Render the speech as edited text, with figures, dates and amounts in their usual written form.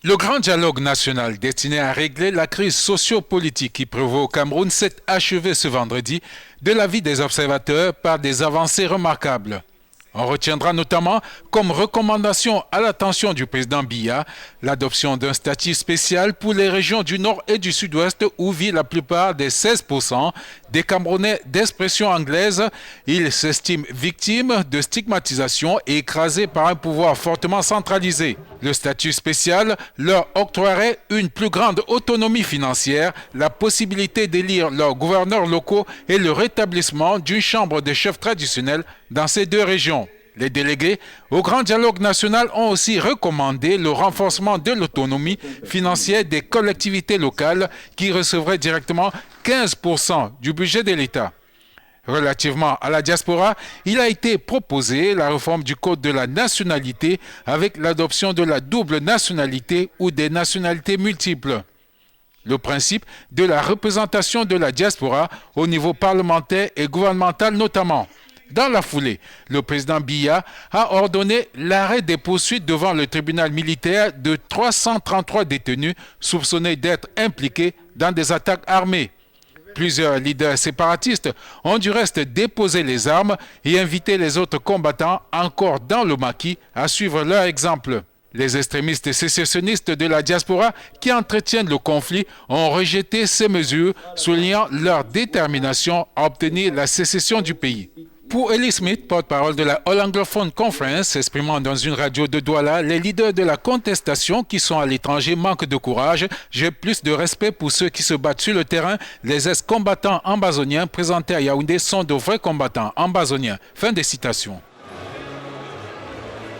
Le grand dialogue national destiné à régler la crise socio-politique qui prévaut au Cameroun s'est achevé ce vendredi de l'avis des observateurs par des avancées remarquables. On retiendra notamment comme recommandation à l'attention du président Biya l'adoption d'un statut spécial pour les régions du nord et du sud-ouest où vit la plupart des 16% des Camerounais d'expression anglaise. Ils s'estiment victimes de stigmatisation et écrasés par un pouvoir fortement centralisé. Le statut spécial leur octroierait une plus grande autonomie financière, la possibilité d'élire leurs gouverneurs locaux et le rétablissement d'une chambre des chefs traditionnels dans ces deux régions. Les délégués au Grand Dialogue national ont aussi recommandé le renforcement de l'autonomie financière des collectivités locales qui recevraient directement 15% du budget de l'État. Relativement à la diaspora, il a été proposé la réforme du Code de la nationalité avec l'adoption de la double nationalité ou des nationalités multiples. Le principe de la représentation de la diaspora au niveau parlementaire et gouvernemental notamment. Dans la foulée, le président Biya a ordonné l'arrêt des poursuites devant le tribunal militaire de 333 détenus soupçonnés d'être impliqués dans des attaques armées. Plusieurs leaders séparatistes ont du reste déposé les armes et invité les autres combattants encore dans le maquis à suivre leur exemple. Les extrémistes sécessionnistes de la diaspora qui entretiennent le conflit ont rejeté ces mesures, soulignant leur détermination à obtenir la sécession du pays. Pour Ellie Smith, porte-parole de la All Anglophone Conference, s'exprimant dans une radio de Douala, les leaders de la contestation qui sont à l'étranger manquent de courage. J'ai plus de respect pour ceux qui se battent sur le terrain. Les ex-combattants ambazoniens présentés à Yaoundé sont de vrais combattants ambazoniens. Fin de citation.